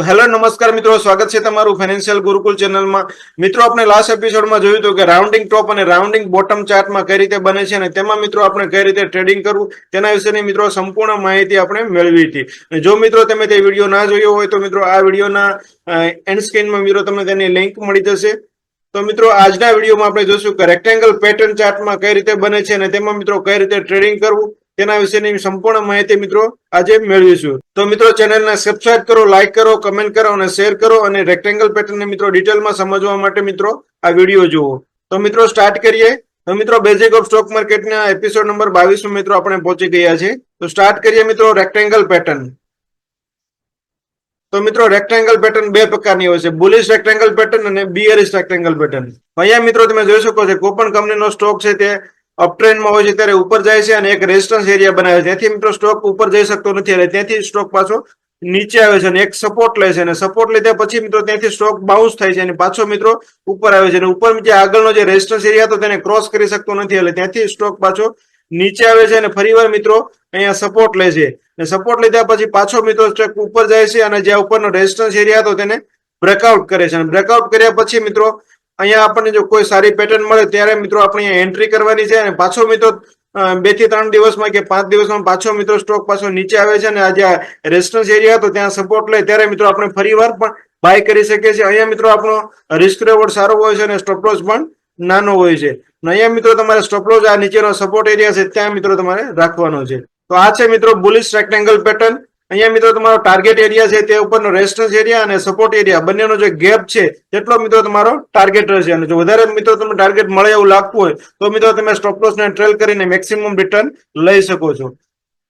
Hello નમસ્કાર મિત્રો, સ્વાગત છે તમારું ફાઇનાન્શિયલ ગુરુકુલ ચેનલમાં। મિત્રો આપણે લાસ્ટ એપિસોડમાં જોયું હતું કે રાઉન્ડિંગ ટોપ અને રાઉન્ડિંગ બોટમ ચાર્ટમાં કઈ રીતે બને છે અને તેમાં મિત્રો આપણે કઈ રીતે ટ્રેડિંગ કરવું તેના વિશેની મિત્રો સંપૂર્ણ માહિતી આપણે મેળવી હતી। જો મિત્રો તમે તે વિડીયો ના જોયો હોય તો મિત્રો આ વિડીયોના એન્ડ સ્ક્રીનમાં મિત્રો તમને તેની લિંક મળી જશે। તો મિત્રો આજના વિડીયોમાં આપણે જોશું કે રેક્ટેંગલ પેટર્ન ચાર્ટમાં કઈ રીતે બને છે અને તેમાં મિત્રો કઈ રીતે ટ્રેડિંગ કરવું તેના વિશેની સંપૂર્ણ માહિતી મિત્રો આજે મેળવીશું। તો મિત્રો ચેનલને સબસ્ક્રાઇબ કરો, લાઈક કરો, કમેન્ટ કરો અને શેર કરો અને રેક્ટેંગલ પેટર્નને મિત્રો ડિટેલમાં સમજવા માટે મિત્રો આ વિડીયો જુઓ। તો મિત્રો સ્ટાર્ટ કરીએ। તો મિત્રો બેઝિક ઓફ સ્ટોક માર્કેટના એપિસોડ નંબર 22 માં મિત્રો આપણે પહોંચી ગયા છે। તો સ્ટાર્ટ કરીએ મિત્રો રેક્ટેંગલ પેટર્ન। તો મિત્રો રેક્ટેંગલ પેટર્ન બે પ્રકારની હોય છે, બુલિશ રેક્ટેંગલ પેટર્ન અને બિયરિશ રેક્ટેંગલ પેટર્ન। અહીંયા મિત્રો તમે જોઈ શકો છો કોઈ પણ કંપનીનો સ્ટોક છે તે અપ ટ્રેન્ડમાં હોય છે ત્યારે ઉપર જાય છે અને એક રેઝિસ્ટન્સ એરિયા બનાવે છે, ત્યાંથી મિત્રો સ્ટોક ઉપર જઈ શકતો નથી અને ત્યાંથી સ્ટોક પાછો નીચે આવે છે અને એક સપોર્ટ લે છે અને સપોર્ટ લીધા પછી મિત્રો ત્યાંથી સ્ટોક બાઉન્સ થાય છે અને પાછો મિત્રો ઉપર આવે છે અને ઉપર જે આગળનો જે રેઝિસ્ટન્સ એરિયા હતો તેને ક્રોસ કરી શકતો નથી એટલે ત્યાંથી સ્ટોક પાછો નીચે આવે છે અને ફરીવાર મિત્રો અહીંયા સપોર્ટ લે છે અને સપોર્ટ લીધા પછી પાછો મિત્રો સ્ટોક ઉપર જાય છે અને જે ઉપરનો રેઝિસ્ટન્સ એરિયા હતો તેને બ્રેકઆઉટ કરે છે અને બ્રેકઆઉટ કર્યા પછી મિત્રો અહીંયા આપણને જો કોઈ સારી પેટર્ન મળે ત્યારે મિત્રો આપણે એન્ટ્રી કરવાની છે અને પાછો મિત્રો 2 થી 3 દિવસમાં કે 5 દિવસમાં પાછો મિત્રો સ્ટોક પાછો નીચે આવે છે અને આ જે રેઝિસ્ટન્સ એરિયા હતો ત્યાં સપોર્ટ લે ત્યારે મિત્રો આપણે ફરીવાર પણ બાય કરી શકીએ છીએ। અહીંયા મિત્રો આપણો રિસ્ક રિવોર્ડ સારો હોય છે અને સ્ટોપ લોસ પણ નાનો હોય છે અને અહીંયા મિત્રો તમારે સ્ટોપ લોસ આ નીચેનો સપોર્ટ એરિયા છે ત્યાં મિત્રો તમારે રાખવાનો છે। તો આ છે મિત્રો બુલિશ રેક્ટેંગલ પેટર્ન। અહીંયા મિત્રો તમારો ટાર્ગેટ એરિયા છે તે ઉપરનો રેઝિસ્ટન્સ એરિયા અને સપોર્ટ એરિયા બંનેનો જે ગેપ છે તેટલો મિત્રો તમારો ટાર્ગેટ રહેશે અને જો વધારે મિત્રો તમને ટાર્ગેટ મળે એવું લાગતું હોય તો મિત્રો તમે સ્ટોપ લોસ ને ટ્રેલ કરીને મેક્સિમમ રિટર્ન લઈ શકો છો।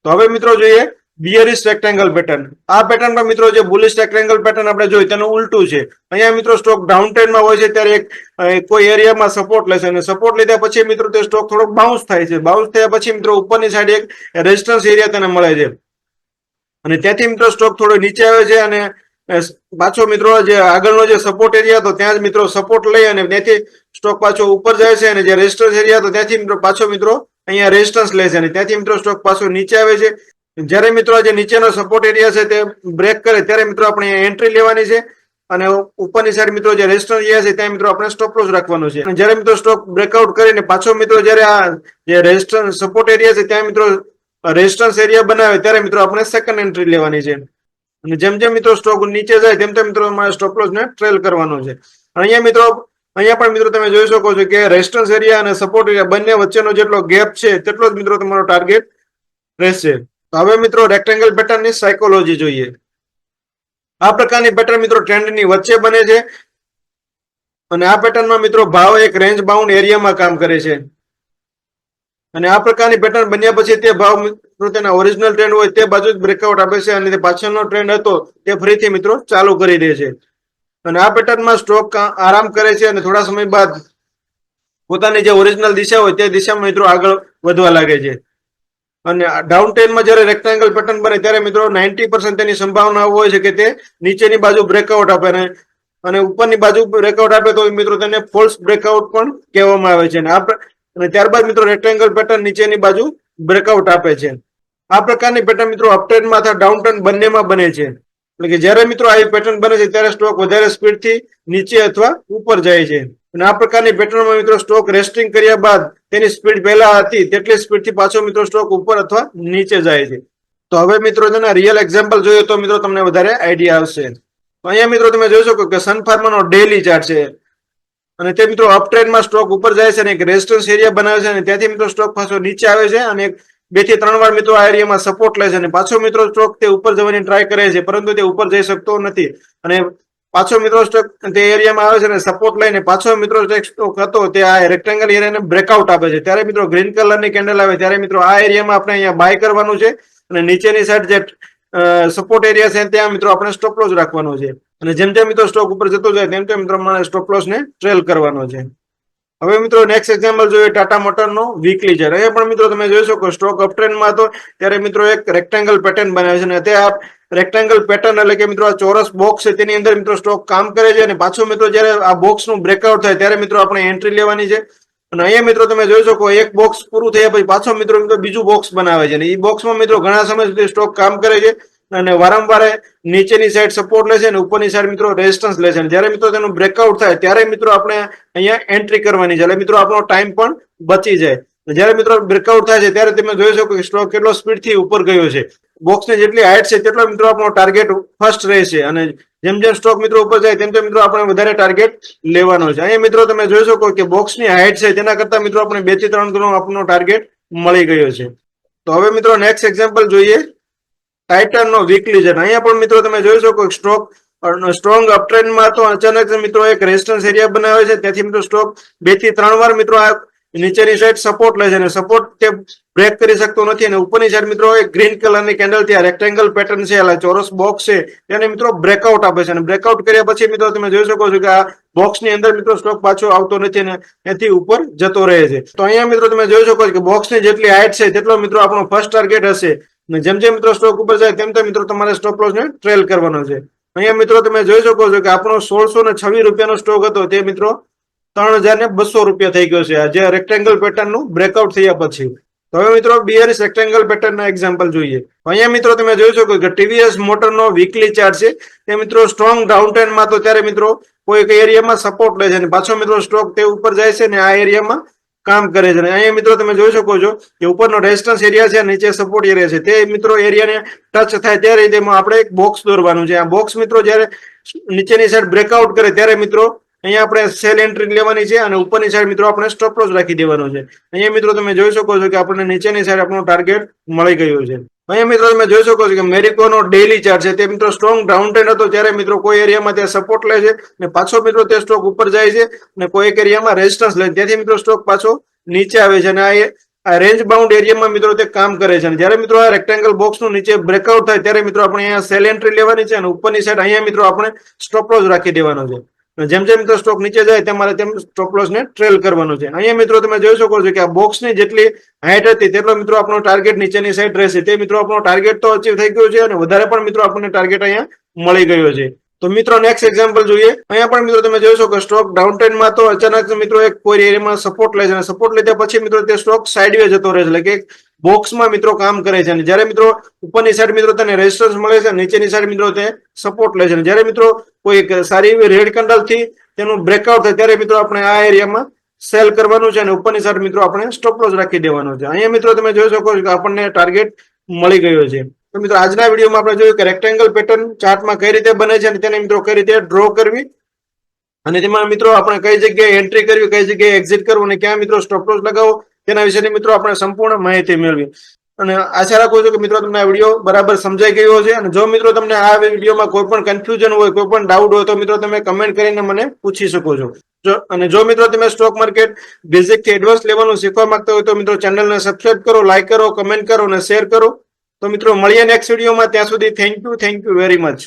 તો હવે મિત્રો જોઈએ બિયરિશ રેક્ટેંગલ પેટર્ન। આ પેટર્નમાં મિત્રો જે બુલિશ રેક્ટેંગલ પેટર્ન આપણે જોઈ તેનું ઉલટું છે। અહીંયા મિત્રો સ્ટોક ડાઉન ટ્રેન્ડમાં હોય છે ત્યારે એક કોઈ એરિયામાં સપોર્ટ લેશે અને સપોર્ટ લીધા પછી મિત્રો તે સ્ટોક થોડોક બાઉન્સ થાય છે, બાઉન્સ થયા પછી મિત્રો ઉપરની સાઈડ એક રેઝિસ્ટન્સ એરિયા તેને મળે છે અને ત્યાંથી મિત્રો સ્ટોક થોડો નીચે આવે છે અને પાછો મિત્રો જે આગળનો જે સપોર્ટ એરિયા હતો ત્યાં જ મિત્રો સપોર્ટ લઈ અને ત્યાંથી સ્ટોક પાછો ઉપર જાય છે અને જે રેઝિસ્ટન્સ એરિયા હતો ત્યાંથી મિત્રો પાછો મિત્રો અહીંયા રેઝિસ્ટન્સ લે છે અને ત્યાંથી મિત્રો સ્ટોક પાછો નીચે આવે છે। જ્યારે મિત્રો જે નીચેનો સપોર્ટ એરિયા છે તે બ્રેક કરે ત્યારે મિત્રો આપણે એન્ટ્રી લેવાની છે અને ઉપરની સાઈડ મિત્રો જે રેઝિસ્ટન્સ એરિયા છે ત્યાં મિત્રો આપણે સ્ટોપ લોસ રાખવાનો છે। અને જ્યારે મિત્રો સ્ટોક બ્રેકઆઉટ કરીને પાછો મિત્રો જ્યારે આ જે રેઝિસ્ટન્સ સપોર્ટ એરિયા છે ત્યાં મિત્રો રેઝિસ્ટન્સ એરિયા બનાવે ત્યારે મિત્રો આપણે સેકન્ડ એન્ટ્રી લેવાની છે અને જેમ જેમ મિત્રો સ્ટોક નીચે જાય તેમ તેમ મિત્રો તમારે સ્ટોપ લોસ ને ટ્રેલ કરવાનો છે। અહીંયા મિત્રો અહીંયા પણ મિત્રો તમે જોઈ શકો છો કે રેઝિસ્ટન્સ એરિયા અને સપોર્ટ એરિયા બંને વચ્ચેનો જેટલો ગેપ છે તેટલો જ મિત્રો તમારો ટાર્ગેટ રહેશે। તો હવે મિત્રો રેક્ટેંગલ પેટર્નની સાયકોલોજી જોઈએ। આ પ્રકારની પેટર્ન મિત્રો ટ્રેન્ડની વચ્ચે બને છે અને આ પેટર્નમાં મિત્રો ભાવ એક રેન્જ બાઉન્ડ એરિયામાં કામ કરે છે અને આ પ્રકારની પેટર્ન બન્યા પછી તે ભાવ મિત્રો તેના ઓરિજિનલ ટ્રેન્ડ હોય તે બાજુ જ બ્રેકઆઉટ આપે છે અને તે પાછળનો ટ્રેન્ડ હતો તે ફરીથી મિત્રો ચાલુ કરી દે છે અને આ પેટર્નમાં સ્ટોક આરામ કરે છે અને થોડા સમય બાદ પોતાની જે ઓરિજિનલ દિશા હોય તે દિશામાં મિત્રો આગળ વધવા લાગે છે અને ડાઉન ટ્રેન્ડમાં જ્યારે રેક્ટેંગલ પેટર્ન બને ત્યારે મિત્રો 90% તેની સંભાવના હોય છે કે તે નીચેની બાજુ બ્રેકઆઉટ આપે અને ઉપરની બાજુ બ્રેકઆઉટ આપે તો મિત્રો તેને ફોલ્સ બ્રેકઆઉટ પણ કહેવામાં આવે છે અને ત્યારબાદ મિત્રો રેક્ટેંગલ પેટર્ન નીચેની બાજુ બ્રેકઆઉટ આપે છે। આ પ્રકારની પેટર્ન મિત્રો અપટ્રેન્ડમાં અથવા ડાઉન ટ્રેન્ડ બંનેમાં બને છે એટલે કે જ્યારે મિત્રો આવી પેટર્ન બને છે ત્યારે સ્ટોક વધારે સ્પીડથી નીચે અથવા ઉપર જાય છે અને આ પ્રકારની પેટર્નમાં મિત્રો સ્ટોક રેસ્ટિંગ કર્યા બાદ તેની સ્પીડ પહેલા હતી તેટલી સ્પીડથી પાછો મિત્રો સ્ટોક ઉપર અથવા નીચે જાય છે। તો હવે મિત્રો તેના રિયલ એક્ઝામ્પલ જોઈએ તો મિત્રો તમને વધારે આઈડિયા આવશે। તો અહીંયા મિત્રો તમે જોઈ શકો કે સન ફાર્માનો ડેઇલી ચાર્ટ છે અને તે મિત્રો અપ ટ્રેન્ડમાં સ્ટોક ઉપર જાય છે અને એક રેઝિસ્ટન્સ એરિયા બનાવે છે અને ત્યાંથી મિત્રો સ્ટોક પાછો નીચે આવે છે અને 2 થી 3 વાર મિત્રો આ એરિયામાં સપોર્ટ લે છે અને પાછો મિત્રો સ્ટોક તે ઉપર જવાની ટ્રાય કરે છે પરંતુ તે ઉપર જઈ શકતો નથી અને પાછો મિત્રો સ્ટોક તે એરિયામાં આવે છે અને સપોર્ટ લઈને પાછો મિત્રો સ્ટોક હતો તે આ રેક્ટેંગલ એરિયાને બ્રેકઆઉટ આપે છે ત્યારે મિત્રો ગ્રીન કલરની કેન્ડલ આવે ત્યારે મિત્રો આ એરિયામાં આપણે અહીંયા બાય કરવાનું છે અને નીચેની સાઈડ જે સપોર્ટ એરિયા છે ત્યાં મિત્રો આપણે સ્ટોપ લોસ રાખવાનો છે અને જેમ જેમ મિત્રો સ્ટોક ઉપર જતો જાય તેમ તેમ મિત્રો તમારે સ્ટોપ લોસ ને ટ્રેલ કરવાનો છે। હવે મિત્રો નેક્સ્ટ એક્ઝામ્પલ જોઈએ ટાટા મોટરનો વીકલી ચાર્ટ। અહીંયા પણ મિત્રો તમે જોઈ શકો સ્ટોક અપ ટ્રેન્ડમાં હતો ત્યારે મિત્રો એક રેક્ટેંગલ પેટર્ન બનાવે છે અને તે આ રેક્ટેંગલ પેટર્ન એટલે કે મિત્રો આ ચોરસ બોક્સ છે તેની અંદર મિત્રો સ્ટોક કામ કરે છે અને પાછો મિત્રો જ્યારે આ બોક્સનું બ્રેકઆઉટ થાય ત્યારે મિત્રો આપણે એન્ટ્રી લેવાની છે અને અહીંયા મિત્રો તમે જોઈ શકો એક બોક્સ પૂરું થયા પછી પાછો મિત્રો બીજું બોક્સ બનાવે છે અને એ બોક્સમાં મિત્રો ઘણા સમય સુધી સ્ટોક કામ કરે છે અને વારંવાર નીચેની સાઈડ સપોર્ટ લે છે અને ઉપરની સાઈડ મિત્રો રેઝિસ્ટન્સ લે છે. જ્યારે મિત્રો તેનું બ્રેકઆઉટ થાય ત્યારે મિત્રો આપણે અહીંયા એન્ટ્રી કરવાની છે, એટલે મિત્રો આપણો ટાઈમ પણ બચી જાય. જ્યારે મિત્રો બ્રેકઆઉટ થાય છે ત્યારે તમે જોઈ શકો કે સ્ટોક કેટલો સ્પીડથી ઉપર ગયો છે. બોક્સની જેટલી હાઈટ છે તેટલો મિત્રો આપણો ટાર્ગેટ ફર્સ્ટ રહેશે, અને જેમ જેમ સ્ટોક મિત્રો ઉપર જાય તેમ તેમ મિત્રો આપણે વધારે ટાર્ગેટ લેવાનો છે. અહીંયા મિત્રો તમે જોઈ શકો કે બોક્સની હાઈટ છે તેના કરતા મિત્રો આપણે 2 થી 3 ગણો આપણો ટાર્ગેટ મળી ગયો છે. તો હવે મિત્રો નેક્સ્ટ એક્ઝામ્પલ જોઈએ ટાઇટનનો વીકલી ચાર્ટ. અહીંયા પણ મિત્રો તમે જોઈ શકો સ્ટોક સ્ટ્રોંગ અપટ્રેન્ડમાં તો અચાનક મિત્રો એક રેઝિસ્ટન્સ એરિયા બનાવે છે, તેથી મિત્રો સ્ટોક 2 થી 3 વાર મિત્રો આ નીચેની સાઈડ સપોર્ટ લે છે અને સપોર્ટ તે બ્રેક કરી શકતો નથી, અને ઉપરની સાઈડ મિત્રો એક ગ્રીન કલરની કેન્ડલ થી આ રેક્ટેંગલ પેટર્ન છે, એટલે ચોરસ બોક્સ છે, તેને મિત્રો બ્રેકઆઉટ આપે છે. અને બ્રેકઆઉટ કર્યા પછી મિત્રો તમે જોઈ શકો છો કે આ બોક્સની અંદર મિત્રો સ્ટોક પાછો આવતો નથી અને એથી ઉપર જતો રહે છે. તો અહીંયા મિત્રો તમે જોઈ શકો છો કે બોક્સની જેટલી હાઈટ છે તેટલો મિત્રો આપણો ફર્સ્ટ ટાર્ગેટ હશે. જેમ જેમ મિત્રો સ્ટોક ઉપર જાય તેમ તેમ મિત્રો તમારે સ્ટોપ લોસ ને ટ્રેલ કરવાનો છે. અહીંયા મિત્રો તમે જોઈ શકો છો કે આપણો 1626 રૂપિયાનો સ્ટોક હતો તે મિત્રો 3200 રૂપિયા થઈ ગયો છે, જે રેક્ટેંગલ પેટર્ન નું બ્રેકઆઉટ થયા પછી. તો હવે મિત્રો બીઆરએસ રેક્ટેંગલ પેટર્ન ના એક્ઝામ્પલ જોઈએ. અહીંયા મિત્રો તમે જોઈ શકો કે ટીવીએસ મોટરનો વીકલી ચાર્ટ છે, તે મિત્રો સ્ટ્રોંગ ડાઉન ટ્રેન્ડમાં તો ત્યારે મિત્રો કોઈ એરિયામાં સપોર્ટ લે છે અને પાછો મિત્રો સ્ટોક તે ઉપર જાય છે ને આ એરિયામાં કામ કરે છે. અહીંયા મિત્રો તમે જોઈ શકો છો કે ઉપરનો રેઝિસ્ટન્સ એરિયા છે, નીચે સપોર્ટ એરિયા છે, તે મિત્રો એરિયાને ટચ થાય ત્યારે તેમાં આપણે એક બોક્સ દોરવાનું છે. આ બોક્સ મિત્રો જ્યારે નીચેની સાઈડ બ્રેકઆઉટ કરે ત્યારે મિત્રો અહીંયા આપણે સેલ એન્ટ્રી લેવાની છે અને ઉપરની સાઈડ મિત્રો આપણે સ્ટોપ લોસ રાખી દેવાનો છે. અહીંયા મિત્રો તમે જોઈ શકો છો કે આપણને નીચેની સાઈડ આપણો ટાર્ગેટ મળી ગયો છે. અહીંયા મિત્રો તમે જોઈ શકો છો કે મેરિકોનો ડેઈલી ચાર્ટ છે, તે મિત્રો સ્ટ્રોંગ ડાઉન ટ્રેન્ડ હતો ત્યારે મિત્રો કોઈ એરિયામાં ત્યાં સપોર્ટ લે છે અને પાછો મિત્રો તે સ્ટોક ઉપર જાય છે અને કોઈ એક એરિયામાં રેઝિસ્ટન્સ લે છે, તેથી મિત્રો સ્ટોક પાછો નીચે આવે છે અને આ રેન્જ બાઉન્ડ એરિયામાં મિત્રો તે કામ કરે છે. અને જ્યારે મિત્રો આ રેક્ટેંગલ બોક્સનું નીચે બ્રેકઆઉટ થાય ત્યારે મિત્રો આપણે અહીંયા સેલ એન્ટ્રી લેવાની છે અને ઉપરની સાઈડ અહીંયા મિત્રો આપણે સ્ટોપ લોસ રાખી દેવાનો છે. જેમ જેમ મિત્રો સ્ટોક નીચે જાય તમારે તેમ સ્ટોપ લોસ ને ટ્રેલ કરવાનું છે. અહીંયા મિત્રો તમે જોઈ શકો છો કે આ બોક્સની જેટલી હાઈટ હતી તેટલો મિત્રો આપણો ટાર્ગેટ નીચેની સાઈડ રહેશે. તે મિત્રો આપણો ટાર્ગેટ તો અચીવ થઈ ગયો છે અને વધારે પણ મિત્રો આપણને ટાર્ગેટ અહીંયા મળી ગયો છે. તો મિત્રો નેક્સ્ટ એક્ઝામ્પલ જોઈએ. અહીંયા પણ મિત્રો તમે જોઈ શકો સ્ટોક ડાઉન ટ્રેન્ડમાં તો અચાનક મિત્રો એક કોઈ એરિયામાં સપોર્ટ લે છે અને સપોર્ટ લીધા પછી મિત્રો તે સ્ટોક સાઇડવે જતો રહે છે, એટલે કે બોક્સમાં મિત્રો કામ કરે છે. અને જ્યારે મિત્રો ઉપરની સાઈડ મિત્રો તેને રેઝિસ્ટન્સ મળે છે, નીચેની સાઈડ મિત્રો તે સપોર્ટ લે છે. અને જ્યારે મિત્રો કોઈ સારી એવી રેડ કેન્ડલ થી તેનું બ્રેકઆઉટ થાય ત્યારે મિત્રો આપણે આ એરિયામાં સેલ કરવાનું છે અને ઉપરની સાઈડ મિત્રો આપણે સ્ટોપ લોસ રાખી દેવાનો છે. અહીંયા મિત્રો તમે જોઈ શકો છો કે આપણને ટાર્ગેટ મળી ગયો છે. તો મિત્રો આજના વિડીયોમાં આપણે જોયું કે રેક્ટેંગલ પેટર્ન ચાર્ટમાં કઈ રીતે બને છે અને તેને મિત્રો કઈ રીતે ડ્રો કરવી અને તેમાં મિત્રો આપણે કઈ જગ્યાએ એન્ટ્રી કરવી, કઈ જગ્યાએ એક્ઝિટ કરવું અને ક્યાં મિત્રો સ્ટોપ લોસ લગાવવો તેના વિશેની મિત્રો આપણે સંપૂર્ણ માહિતી મેળવી. અને આશા રાખું છું કે મિત્રો તમને આ વિડીયો બરાબર સમજાઈ ગયો છે. અને જો મિત્રો તમને આ વિડીયોમાં કોઈ પણ કન્ફ્યુઝન હોય, કોઈ પણ ડાઉટ હોય તો મિત્રો તમે કમેન્ટ કરીને મને પૂછી શકો છો. અને જો મિત્રો તમે સ્ટોક માર્કેટ બેઝિક થી એડવાન્સ લેવાનું શીખવા માંગતા હોય તો મિત્રો ચેનલને સબસ્ક્રાઇબ કરો, લાઈક કરો, કમેન્ટ કરો અને શેર કરો. તો મિત્રો મળીએ નેક્સ્ટ વિડીયોમાં. ત્યાં સુધી થેન્ક યુ વેરી મચ.